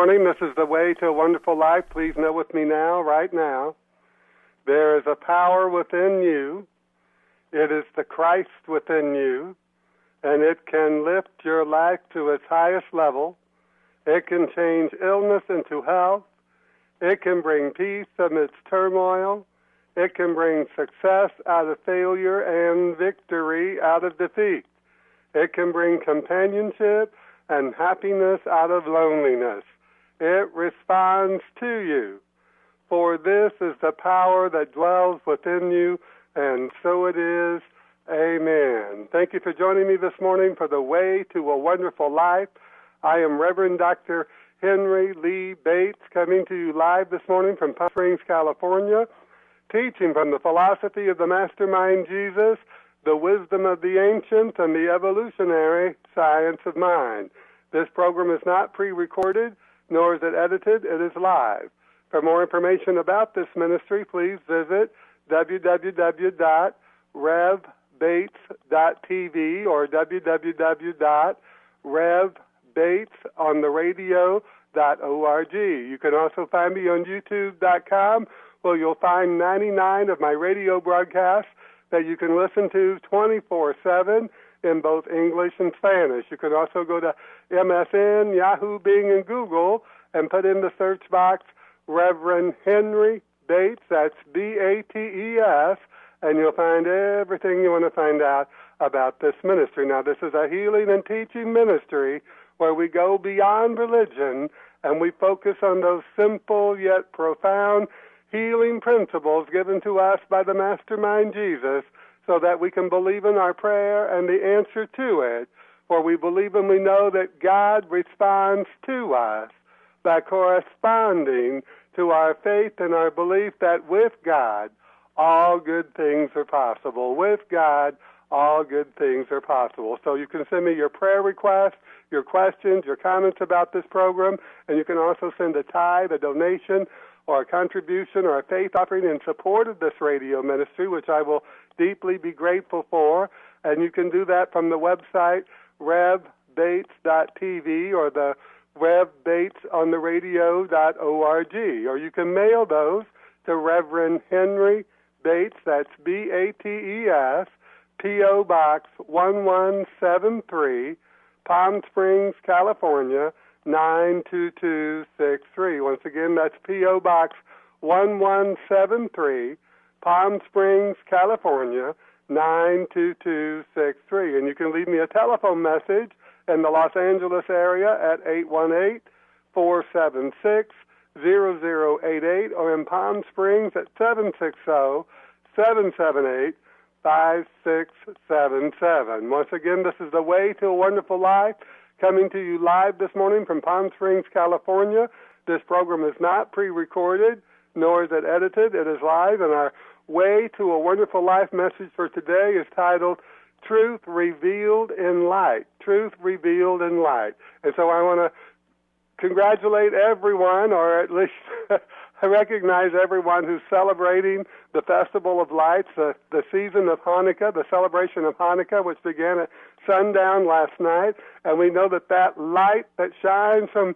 morning. This is the way to a wonderful life. Please know with me now, right now, there is a power within you. It is the Christ within you, and it can lift your life to its highest level. It can change illness into health. It can bring peace amidst turmoil. It can bring success out of failure and victory out of defeat. It can bring companionship and happiness out of loneliness. It responds to you. For this is the power that dwells within you, and so it is. Amen. Thank you for joining me this morning for the Way to a Wonderful Life. I am Reverend Dr. Hilary Leila Bates, coming to you live this morning from Palm Springs, California, teaching from the philosophy of the Mastermind Jesus, the wisdom of the ancients, and the evolutionary science of mind. This program is not pre-recorded, nor is it edited. It is live. For more information about this ministry, please visit www.revbates.tv or www.revbatesontheradio.org. You can also find me on youtube.com, where you'll find 99 of my radio broadcasts that you can listen to 24/7 in both English and Spanish. You can also go to MSN, Yahoo, Bing, and Google and put in the search box Reverend Henry Bates, that's B-A-T-E-S, and you'll find everything you want to find out about this ministry. Now, this is a healing and teaching ministry where we go beyond religion and we focus on those simple yet profound healing principles given to us by the Mastermind Jesus, so that we can believe in our prayer and the answer to it. For we believe and we know that God responds to us by corresponding to our faith and our belief that with God, all good things are possible. With God, all good things are possible. So you can send me your prayer requests, your questions, your comments about this program, and you can also send a tithe, a donation, or a contribution or a faith offering in support of this radio ministry, which I will deeply be grateful for. And you can do that from the website revbates.tv or the revbatesontheradio.org. Or you can mail those to Reverend Henry Bates, that's B-A-T-E-S, P.O. Box 1173, Palm Springs, California, 92263. Once again, that's P.O. Box 1173, Palm Springs, California, 92263. And you can leave me a telephone message in the Los Angeles area at 818-476-0088 or in Palm Springs at 760-778-5677. Once again, this is the Way to a Wonderful Life, coming to you live this morning from Palm Springs, California. This program is not pre-recorded, nor is it edited. It is live, and our Way to a Wonderful Life message for today is titled Truth Revealed in Light. Truth Revealed in Light. And so I want to congratulate everyone, or at least recognize everyone who's celebrating the Festival of Lights, the season of Hanukkah, the celebration of Hanukkah, which began at sundown last night. And we know that that light that shines from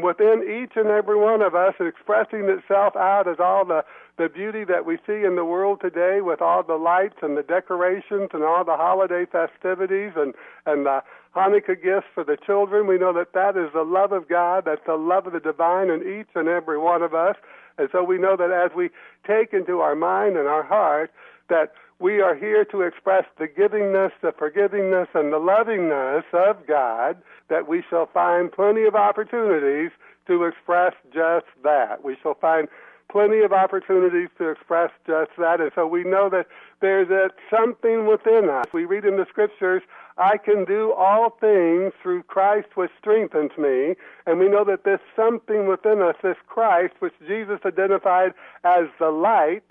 within each and every one of us, expressing itself out as all the beauty that we see in the world today, with all the lights and the decorations and all the holiday festivities and the Hanukkah gifts for the children. We know that that is the love of God, that's the love of the divine in each and every one of us. And so we know that as we take into our mind and our heart that we are here to express the givingness, the forgivingness, and the lovingness of God, that we shall find plenty of opportunities to express just that. We shall find plenty of opportunities to express just that. And so we know that there's something within us. We read in the Scriptures, I can do all things through Christ which strengthens me. And we know that there's something within us, this Christ, which Jesus identified as the light,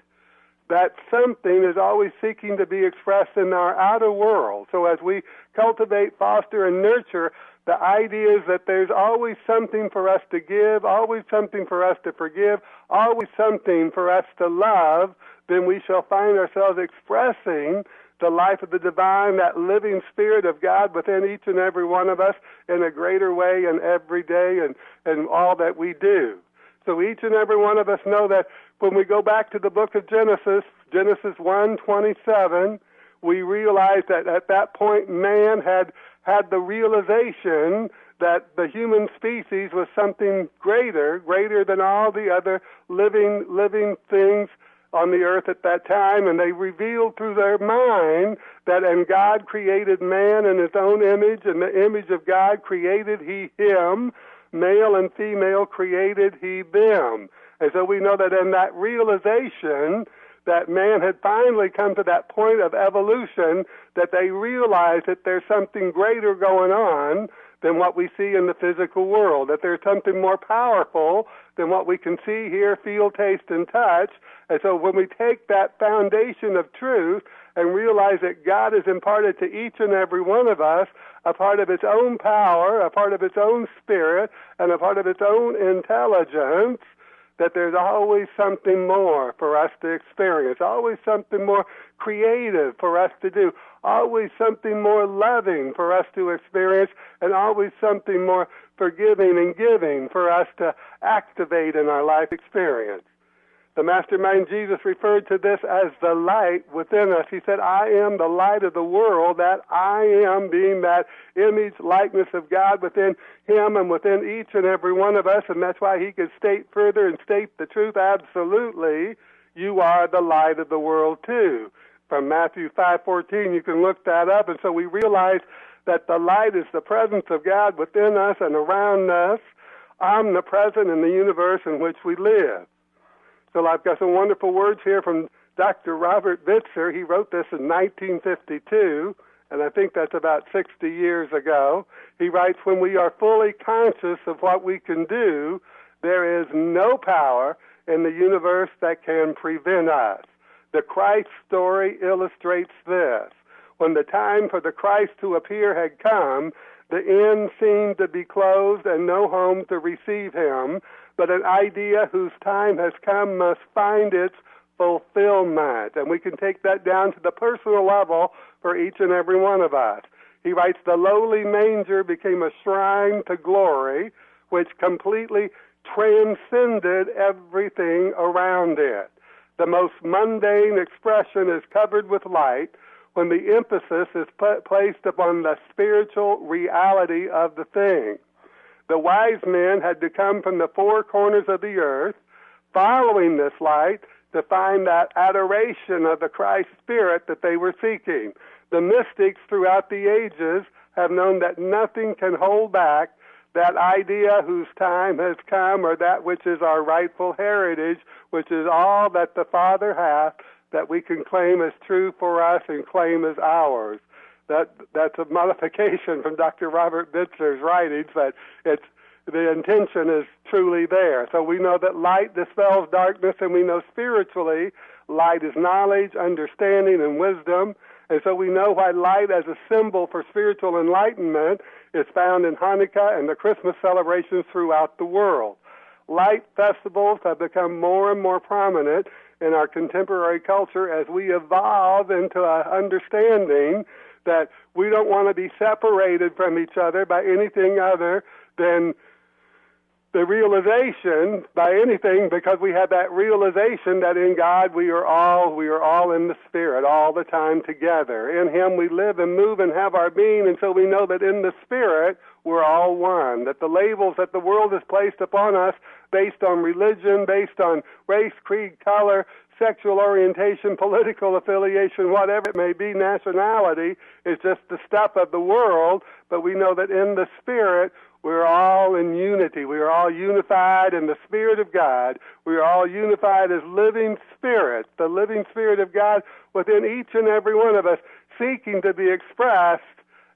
that something is always seeking to be expressed in our outer world. So as we cultivate, foster, and nurture the idea is that there's always something for us to give, always something for us to forgive, always something for us to love, then we shall find ourselves expressing the life of the divine, that living Spirit of God within each and every one of us in a greater way in every day and all that we do. So each and every one of us know that when we go back to the book of Genesis 1:27, we realize that at that point man had the realization that the human species was something greater than all the other living things on the earth at that time, and they revealed through their mind that, and God created man in his own image, and the image of God created he him, male and female created he them. And so we know that in that realization that man had finally come to that point of evolution, that they realized that there's something greater going on than what we see in the physical world, that there's something more powerful than what we can see, hear, feel, taste, and touch. And so when we take that foundation of truth and realize that God has imparted to each and every one of us a part of its own power, a part of its own spirit, and a part of its own intelligence, that there's always something more for us to experience, always something more creative for us to do, always something more loving for us to experience, and always something more forgiving and giving for us to activate in our life experience. The Mastermind Jesus referred to this as the light within us. He said, I am the light of the world, that I am being that image, likeness of God within him and within each and every one of us. And that's why he could state further and state the truth absolutely. You are the light of the world too. From Matthew 5:14, you can look that up. And so we realize that the light is the presence of God within us and around us, omnipresent in the universe in which we live. So I've got some wonderful words here from Dr. Robert Bitzer. He wrote this in 1952, and I think that's about 60 years ago. He writes, when we are fully conscious of what we can do, there is no power in the universe that can prevent us. The Christ story illustrates this. When the time for the Christ to appear had come, the end seemed to be closed and no home to receive him, but an idea whose time has come must find its fulfillment. And we can take that down to the personal level for each and every one of us. He writes, the lowly manger became a shrine to glory, which completely transcended everything around it. The most mundane expression is covered with light when the emphasis is placed upon the spiritual reality of the thing. The wise men had to come from the four corners of the earth, following this light, to find that adoration of the Christ Spirit that they were seeking. The mystics throughout the ages have known that nothing can hold back that idea whose time has come, or that which is our rightful heritage, which is all that the Father hath, that we can claim as true for us and claim as ours. That's a modification from Dr. Robert Bitzer's writings, but the intention is truly there. So we know that light dispels darkness, and we know spiritually light is knowledge, understanding, and wisdom. And so we know why light as a symbol for spiritual enlightenment is found in Hanukkah and the Christmas celebrations throughout the world. Light festivals have become more and more prominent in our contemporary culture as we evolve into an understanding that we don't want to be separated from each other by anything other than the realization, by anything, because we have that realization that in God we are all in the Spirit all the time together. In him we live and move and have our being, and so we know that in the Spirit we're all one, that the labels that the world has placed upon us based on religion, based on race, creed, color, sexual orientation, political affiliation, whatever it may be, nationality, is just the stuff of the world. But we know that in the Spirit, we're all in unity. We are all unified in the Spirit of God. We are all unified as living spirits, the living Spirit of God within each and every one of us, seeking to be expressed,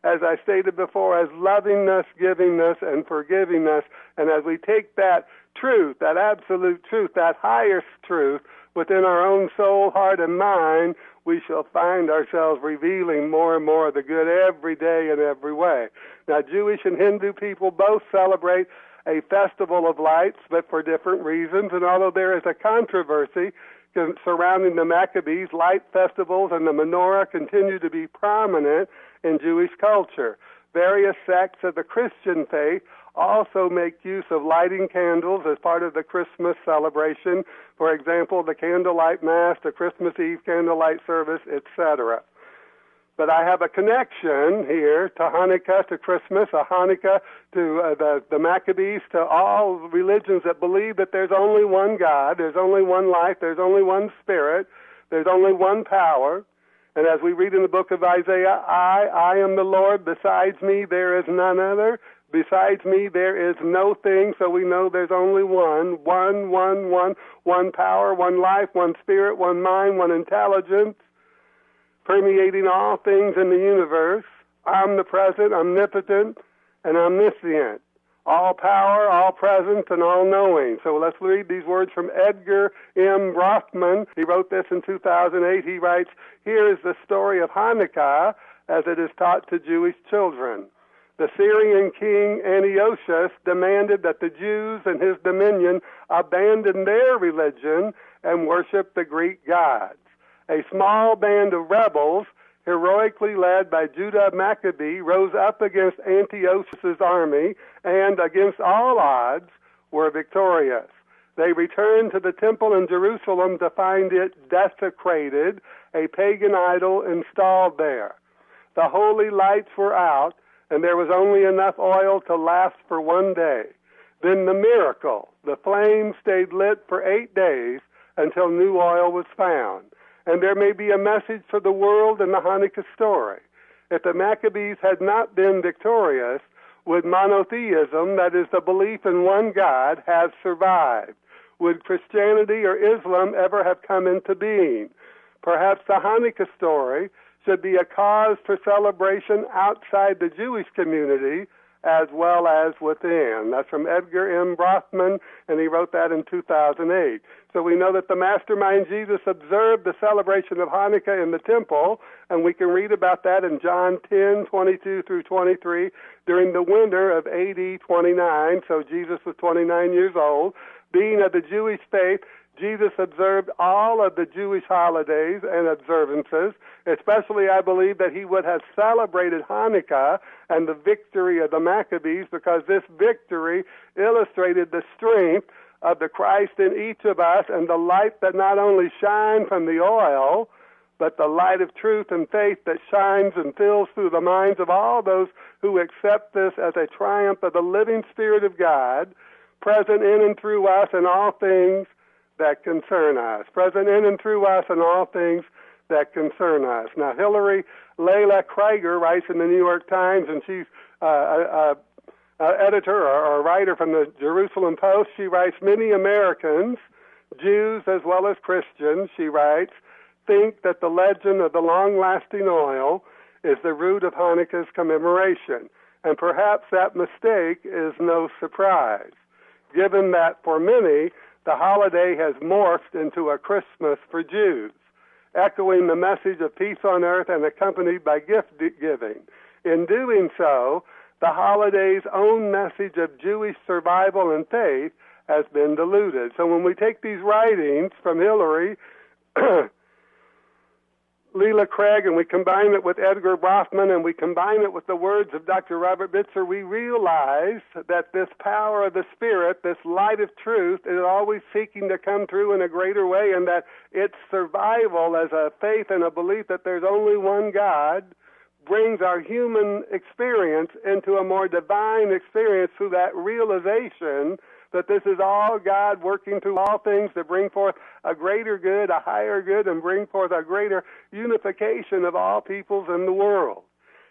as I stated before, as lovingness, givingness, and forgivingness. And as we take that truth, that absolute truth, that highest truth, within our own soul, heart, and mind, we shall find ourselves revealing more and more of the good every day in every way. Now, Jewish and Hindu people both celebrate a festival of lights, but for different reasons. And although there is a controversy surrounding the Maccabees, light festivals and the menorah continue to be prominent in Jewish culture. Various sects of the Christian faith also make use of lighting candles as part of the Christmas celebration. For example, the candlelight mass, the Christmas Eve candlelight service, etc. But I have a connection here to Hanukkah, to Christmas, a Hanukkah to the Maccabees, to all religions that believe that there's only one God, there's only one life, there's only one Spirit, there's only one power. And as we read in the book of Isaiah, I am the Lord, besides me there is none other, besides me there is no thing, so we know there's only one power, one life, one Spirit, one mind, one intelligence, permeating all things in the universe, omnipresent, omnipotent, and omniscient, all power, all present, and all knowing. So let's read these words from Edgar M. Rothman. He wrote this in 2008. He writes, "Here is the story of Hanukkah as it is taught to Jewish children. The Syrian king Antiochus demanded that the Jews in his dominion abandon their religion and worship the Greek gods. A small band of rebels, heroically led by Judah Maccabee, rose up against Antiochus' army and, against all odds, were victorious. They returned to the temple in Jerusalem to find it desecrated, a pagan idol installed there. The holy lights were out, and there was only enough oil to last for one day. Then the miracle, the flame stayed lit for 8 days until new oil was found. And there may be a message for the world in the Hanukkah story. If the Maccabees had not been victorious, would monotheism, that is the belief in one God, have survived? Would Christianity or Islam ever have come into being? Perhaps the Hanukkah story should be a cause for celebration outside the Jewish community as well as within." That's from Edgar M. Rothman, and he wrote that in 2008. So we know that the mastermind Jesus observed the celebration of Hanukkah in the temple, and we can read about that in John 10:22 through 23 during the winter of AD 29. So Jesus was 29 years old. Being of the Jewish faith, Jesus observed all of the Jewish holidays and observances. Especially, I believe that he would have celebrated Hanukkah and the victory of the Maccabees, because this victory illustrated the strength of the Christ in each of us and the light that not only shines from the oil, but the light of truth and faith that shines and fills through the minds of all those who accept this as a triumph of the living Spirit of God, present in and through us in all things that concern us. Present in and through us in all things that concern us. Now, Hilary Leila Krieger writes in the New York Times, and she's an editor or a writer from the Jerusalem Post. She writes, "Many Americans, Jews as well as Christians," she writes, "think that the legend of the long-lasting oil is the root of Hanukkah's commemoration. And perhaps that mistake is no surprise, given that for many, the holiday has morphed into a Christmas for Jews, echoing the message of peace on earth and accompanied by gift giving. In doing so, the holiday's own message of Jewish survival and faith has been diluted." So when we take these writings from Hilary Leila Krieger and we combine it with Edgar Rothman and we combine it with the words of Dr. Robert Bitzer, we realize that this power of the Spirit, this light of truth, is always seeking to come through in a greater way, and that its survival as a faith and a belief that there's only one God brings our human experience into a more divine experience through that realization that this is all God working through all things to bring forth a greater good, a higher good, and bring forth a greater unification of all peoples in the world.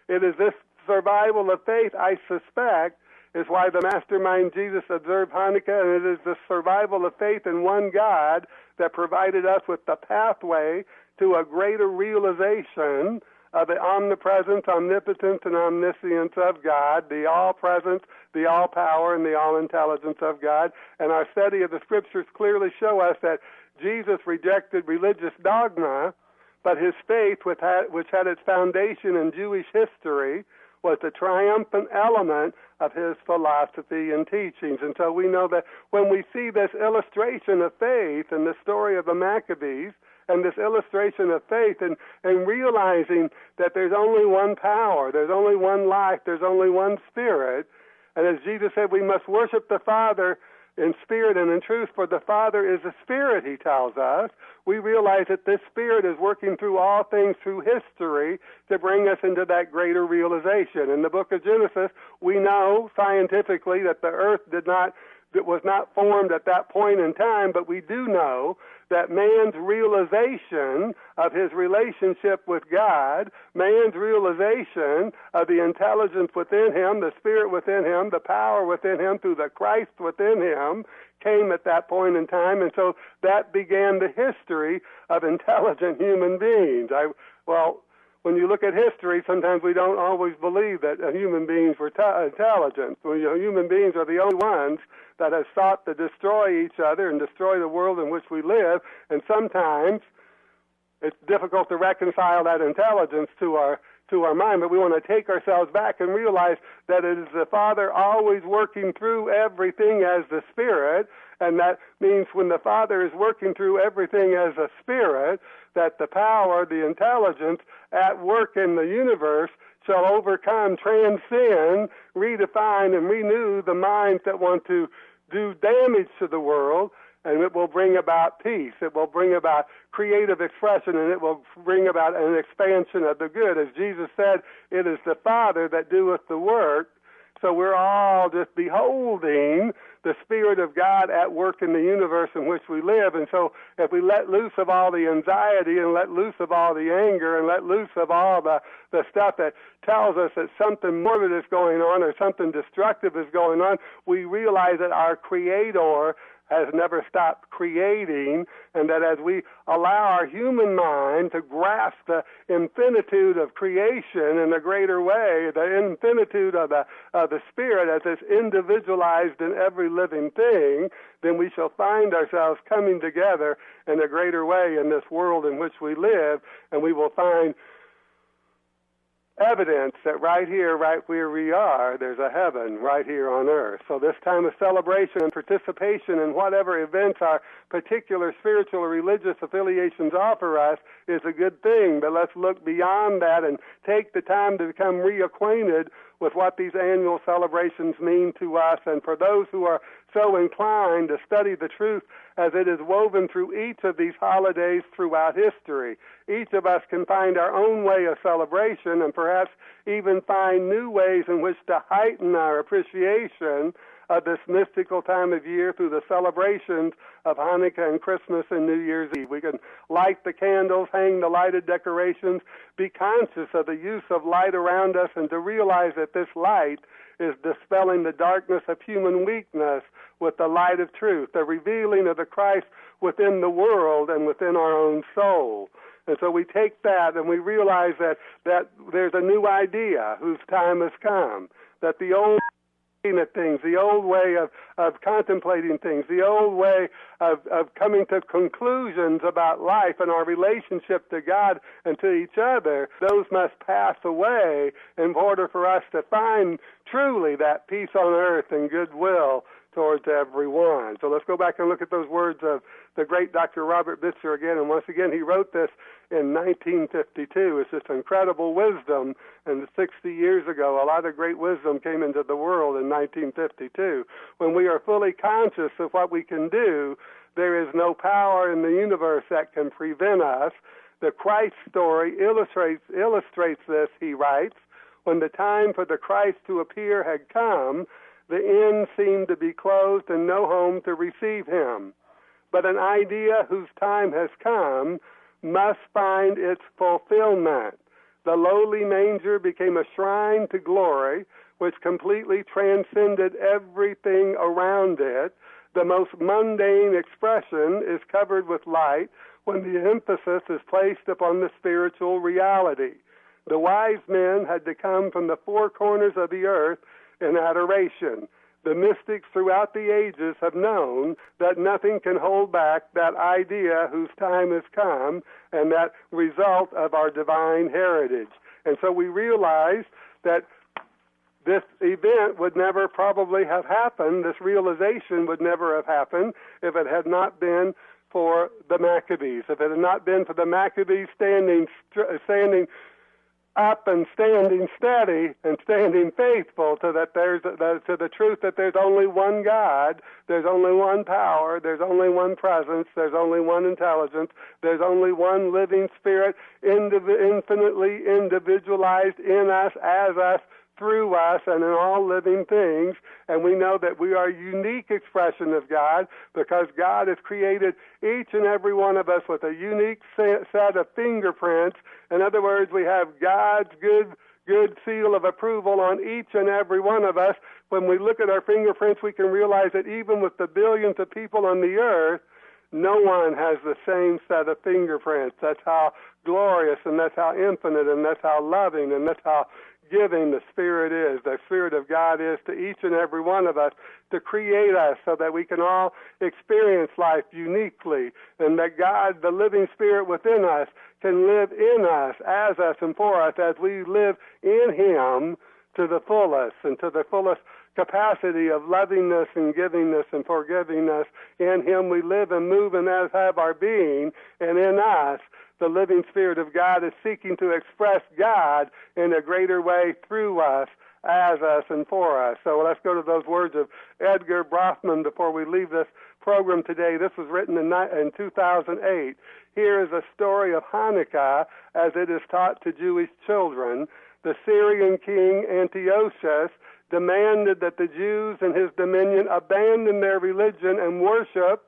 It is this survival of faith, I suspect, is why the mastermind Jesus observed Hanukkah, and it is the survival of faith in one God that provided us with the pathway to a greater realization of the omnipresence, omnipotence, and omniscience of God, the all-presence, the all-power, and the all-intelligence of God. And our study of the Scriptures clearly show us that Jesus rejected religious dogma, but his faith, which had its foundation in Jewish history, was the triumphant element of his philosophy and teachings. And so we know that when we see this illustration of faith in the story of the Maccabees, and this illustration of faith and realizing that there's only one power, there's only one life, there's only one Spirit. And as Jesus said, we must worship the Father in spirit and in truth, for the Father is a Spirit, he tells us. We realize that this Spirit is working through all things through history to bring us into that greater realization. In the book of Genesis, we know scientifically that the earth was not formed at that point in time, but we do know that man's realization of his relationship with God, man's realization of the intelligence within him, the Spirit within him, the power within him through the Christ within him, came at that point in time. And so that began the history of intelligent human beings. When you look at history, sometimes we don't always believe that human beings were intelligent. Human beings are the only ones that have sought to destroy each other and destroy the world in which we live, and sometimes it's difficult to reconcile that intelligence to our mind, but we want to take ourselves back and realize that it is the Father always working through everything as the Spirit, and that means when the Father is working through everything as a Spirit, that the power, the intelligence at work in the universe shall overcome, transcend, redefine, and renew the minds that want to do damage to the world, and it will bring about peace. It will bring about creative expression, and it will bring about an expansion of the good. As Jesus said, it is the Father that doeth the work. So we're all just beholding the Spirit of God at work in the universe in which we live. And so if we let loose of all the anxiety and let loose of all the anger and let loose of all the stuff that tells us that something morbid is going on or something destructive is going on, we realize that our Creator has never stopped creating, and that as we allow our human mind to grasp the infinitude of creation in a greater way, the infinitude of the Spirit as it's individualized in every living thing, then we shall find ourselves coming together in a greater way in this world in which we live, and we will find evidence that right here, right where we are, there's a heaven right here on earth. So this time of celebration and participation in whatever events our particular spiritual or religious affiliations offer us is a good thing, but let's look beyond that and take the time to become reacquainted with what these annual celebrations mean to us. And for those who are so inclined to study the truth as it is woven through each of these holidays throughout history, each of us can find our own way of celebration and perhaps even find new ways in which to heighten our appreciation of this mystical time of year through the celebrations of Hanukkah and Christmas and New Year's Eve. We can light the candles, hang the lighted decorations, be conscious of the use of light around us, and to realize that this light is dispelling the darkness of human weakness with the light of truth, the revealing of the Christ within the world and within our own soul. And so we take that and we realize that there's a new idea whose time has come, that the old at things, the old way of contemplating things, the old way of coming to conclusions about life and our relationship to God and to each other, those must pass away in order for us to find truly that peace on earth and goodwill towards everyone. So let's go back and look at those words of the great Dr. Robert Bitzer again. And once again, he wrote this in 1952. It's just incredible wisdom. And 60 years ago, a lot of great wisdom came into the world in 1952. When we are fully conscious of what we can do, there is no power in the universe that can prevent us. The Christ story illustrates this, he writes. When the time for the Christ to appear had come, the end seemed to be closed and no home to receive him. But an idea whose time has come must find its fulfillment. The lowly manger became a shrine to glory, which completely transcended everything around it. The most mundane expression is covered with light when the emphasis is placed upon the spiritual reality. The wise men had to come from the four corners of the earth in adoration. The mystics throughout the ages have known that nothing can hold back that idea whose time has come and that result of our divine heritage. And so we realize that this event would never probably have happened, this realization would never have happened if it had not been for the Maccabees, if it had not been for the Maccabees standing up and standing steady and standing faithful to the truth that there's only one God, there's only one power, there's only one presence, there's only one intelligence, there's only one living spirit, infinitely individualized in us, as us, through us, and in all living things. And we know that we are a unique expression of God because God has created each and every one of us with a unique set of fingerprints. In other words, we have God's good seal of approval on each and every one of us. When we look at our fingerprints, we can realize that even with the billions of people on the earth, no one has the same set of fingerprints. That's how glorious, and that's how infinite, and that's how loving, and that's how giving the Spirit is, the Spirit of God is to each and every one of us, to create us so that we can all experience life uniquely, and that God, the living Spirit within us, can live in us, as us, and for us as we live in Him to the fullest and to the fullest capacity of lovingness and givingness and forgivingness. In Him we live and move and as have our being, and in us the living Spirit of God is seeking to express God in a greater way through us, as us, and for us. So let's go to those words of Edgar Brofman before we leave this program today. This was written in 2008. Here is a story of Hanukkah as it is taught to Jewish children. The Syrian king Antiochus demanded that the Jews in his dominion abandon their religion and worship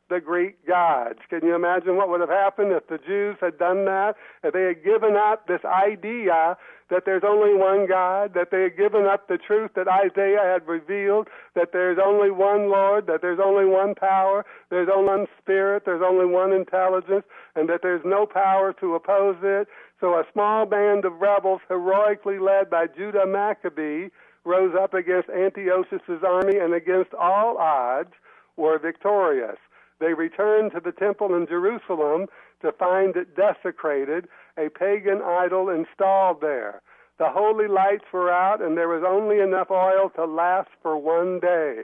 the Greek gods. Can you imagine what would have happened if the Jews had done that? If they had given up this idea that there's only one God, that they had given up the truth that Isaiah had revealed, that there's only one Lord, that there's only one power, there's only one Spirit, there's only one intelligence, and that there's no power to oppose it. So a small band of rebels, heroically led by Judah Maccabee, rose up against Antiochus' army and against all odds were victorious. They returned to the temple in Jerusalem to find it desecrated, a pagan idol installed there. The holy lights were out, and there was only enough oil to last for one day.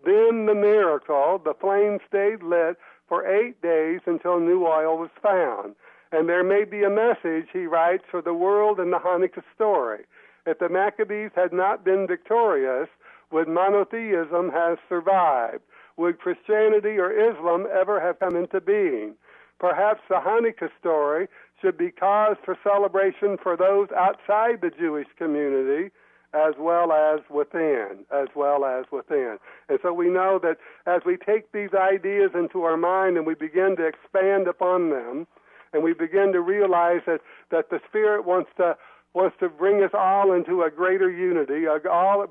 Then the miracle, the flame stayed lit for 8 days until new oil was found. And there may be a message, he writes, for the world in the Hanukkah story. If the Maccabees had not been victorious, would monotheism have survived? Would Christianity or Islam ever have come into being? Perhaps the Hanukkah story should be cause for celebration for those outside the Jewish community as well as within, And so we know that as we take these ideas into our mind and we begin to expand upon them, and we begin to realize that the Spirit wants to bring us all into a greater unity,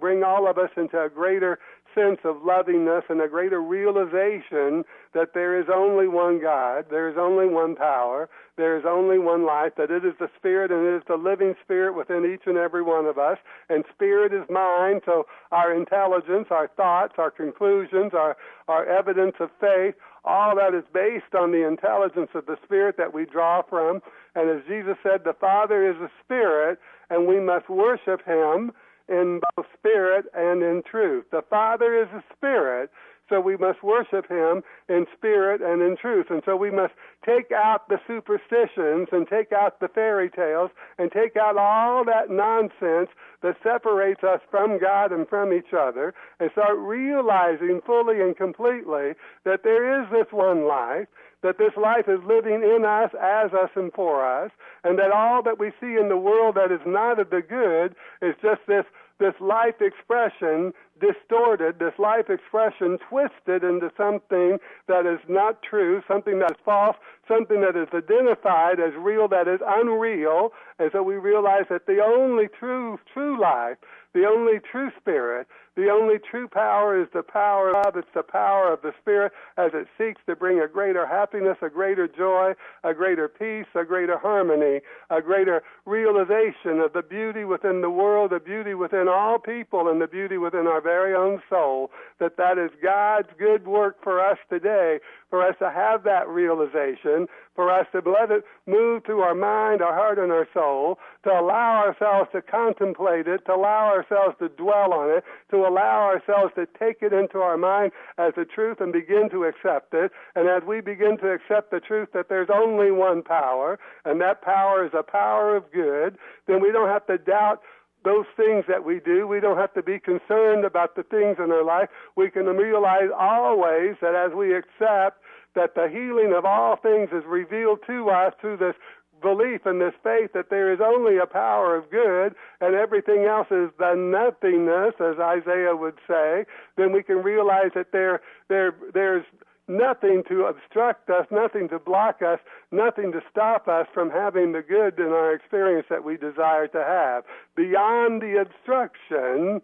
bring all of us into a greater sense of lovingness and a greater realization that there is only one God, there is only one power, there is only one life, that it is the Spirit and it is the living Spirit within each and every one of us. And Spirit is mind, so our intelligence, our thoughts, our conclusions, our evidence of faith, all that is based on the intelligence of the Spirit that we draw from. And as Jesus said, the Father is a Spirit, and we must worship Him in both spirit and in truth. The Father is a Spirit, so we must worship Him in spirit and in truth. And so we must take out the superstitions and take out the fairy tales and take out all that nonsense that separates us from God and from each other, and start realizing fully and completely that there is this one life, that this life is living in us, as us, and for us, and that all that we see in the world that is not of the good is just this life expression distorted, this life expression twisted into something that is not true, something that is false, something that is identified as real that is unreal. And so we realize that the only true life, the only true Spirit, the only true power is the power of love. It's the power of the Spirit as it seeks to bring a greater happiness, a greater joy, a greater peace, a greater harmony, a greater realization of the beauty within the world, the beauty within all people, and the beauty within our very own soul, that is God's good work for us today, for us to have that realization, for us to let it move through our mind, our heart, and our soul, to allow ourselves to contemplate it, to allow ourselves to dwell on it, to allow ourselves to take it into our mind as a truth and begin to accept it. And as we begin to accept the truth that there's only one power, and that power is a power of good, then we don't have to doubt those things that we do. We don't have to be concerned about the things in our life. We can realize always that as we accept that the healing of all things is revealed to us through this belief and this faith that there is only a power of good and everything else is the nothingness, as Isaiah would say, then we can realize that there's nothing to obstruct us, nothing to block us, nothing to stop us from having the good in our experience that we desire to have. Beyond the obstruction,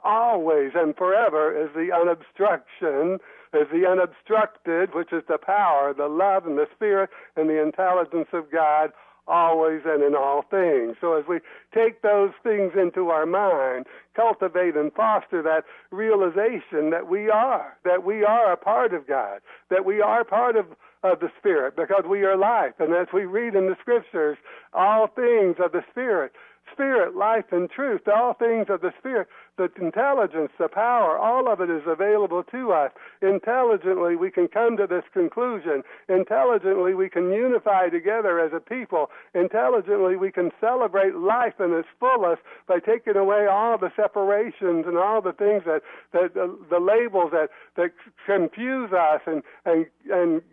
always and forever, is the unobstruction, is the unobstructed, which is the power, the love, and the spirit, and the intelligence of God, always and in all things. So as we take those things into our mind, cultivate and foster that realization that we are a part of God, that we are part of the Spirit, because we are life. And as we read in the Scriptures, all things of the Spirit, life, and truth, all things of the Spirit, the intelligence, the power, all of it is available to us. Intelligently, we can come to this conclusion. Intelligently, we can unify together as a people. Intelligently, we can celebrate life in its fullest by taking away all the separations and all the things that the labels that confuse us and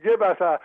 give us a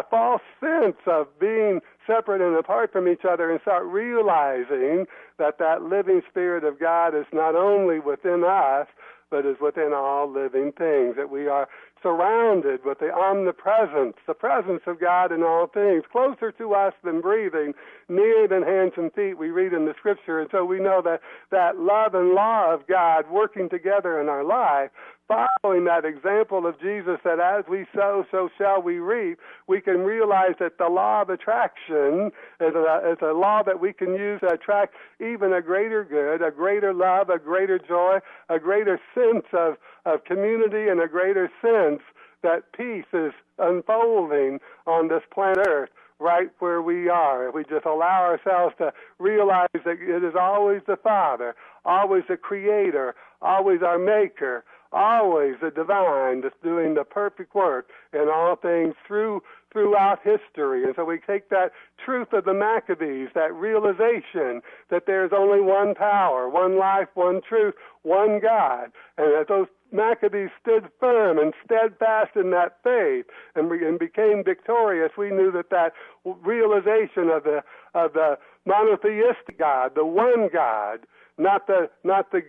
false sense of being separate and apart from each other, and start realizing that living Spirit of God is not only within us, but is within all living things, that we are surrounded with the omnipresence, the presence of God in all things, closer to us than breathing, nearer than hands and feet, we read in the Scripture. And so we know that love and law of God working together in our life, following that example of Jesus, that as we sow, so shall we reap, we can realize that the law of attraction is a law that we can use to attract even a greater good, a greater love, a greater joy, a greater sense of community, and a greater sense that peace is unfolding on this planet Earth, right where we are. If we just allow ourselves to realize that it is always the Father, always the Creator, always our Maker, always the divine that's doing the perfect work in all things throughout history. And so we take that truth of the Maccabees, that realization that there's only one power, one life, one truth, one God, and that those Maccabees stood firm and steadfast in that faith and became victorious. We knew that realization of the monotheistic God, the one God, not the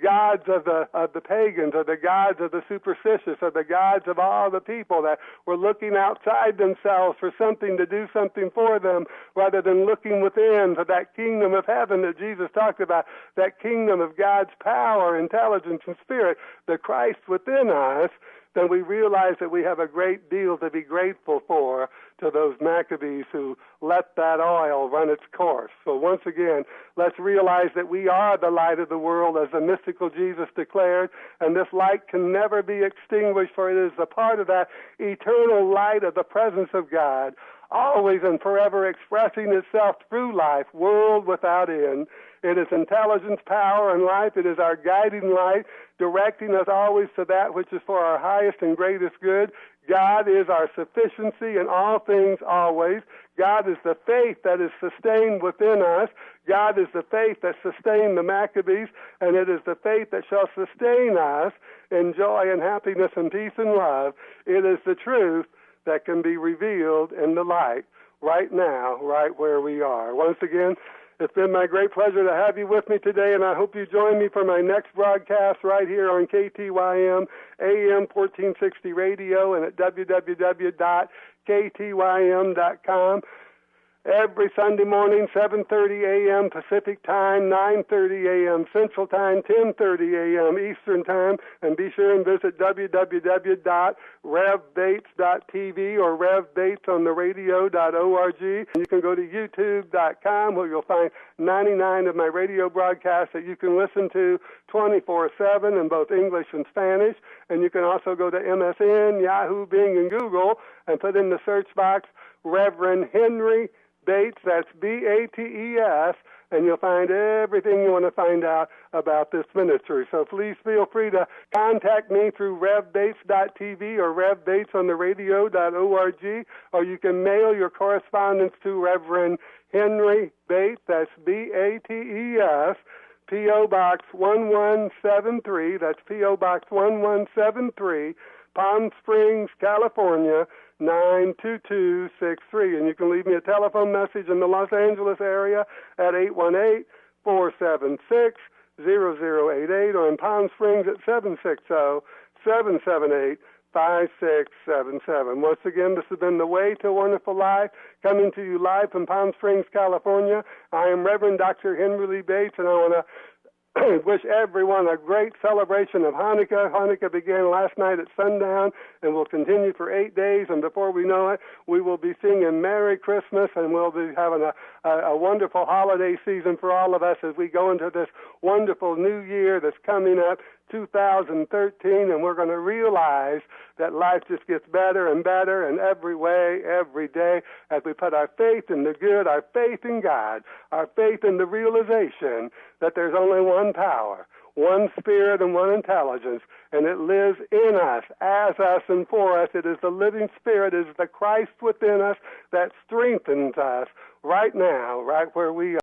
gods of the pagans, or the gods of the superstitious, or the gods of all the people that were looking outside themselves for something to do something for them, rather than looking within for that kingdom of heaven that Jesus talked about, that kingdom of God's power, intelligence, and spirit, the Christ within us. Then we realize that we have a great deal to be grateful for to those Maccabees who let that oil run its course. So once again, let's realize that we are the light of the world, as the mystical Jesus declared, and this light can never be extinguished, for it is a part of that eternal light of the presence of God, always and forever expressing itself through life, world without end. It is intelligence, power, and life. It is our guiding light, directing us always to that which is for our highest and greatest good. God is our sufficiency in all things always. God is the faith that is sustained within us. God is the faith that sustained the Maccabees, and it is the faith that shall sustain us in joy and happiness and peace and love. It is the truth that can be revealed in the light right now, right where we are. Once again, it's been my great pleasure to have you with me today, and I hope you join me for my next broadcast right here on KTYM AM 1460 radio and at www.ktym.com. every Sunday morning, 7:30 a.m. Pacific Time, 9:30 a.m. Central Time, 10:30 a.m. Eastern Time. And be sure and visit www.revbates.tv or revbatesontheradio.org. You can go to youtube.com where you'll find 99 of my radio broadcasts that you can listen to 24/7 in both English and Spanish. And you can also go to MSN, Yahoo, Bing, and Google and put in the search box Reverend Henry Bates, that's B-A-T-E-S, and you'll find everything you want to find out about this ministry. So please feel free to contact me through revbates.tv or revbatesontheradio.org, or you can mail your correspondence to Reverend Henry Bates, that's B-A-T-E-S, P.O. Box 1173, that's P.O. Box 1173, Palm Springs, California, 92263. And you can leave me a telephone message in the Los Angeles area at 818-476-0088 or in Palm Springs at 760-778-5677. Once again, this has been The Way to a Wonderful Life, coming to you live from Palm Springs, California. I am Reverend Dr. Hilary Leila Bates, and I want to wish everyone a great celebration of Hanukkah. Hanukkah began last night at sundown and will continue for 8 days, and before we know it, we will be singing Merry Christmas, and we'll be having a wonderful holiday season for all of us as we go into this wonderful new year that's coming up, 2013, and we're going to realize that life just gets better and better in every way, every day, as we put our faith in the good, our faith in God, our faith in the realization that there's only one power, one spirit, and one intelligence, and it lives in us, as us, and for us. It is the living spirit, it is the Christ within us that strengthens us right now, right where we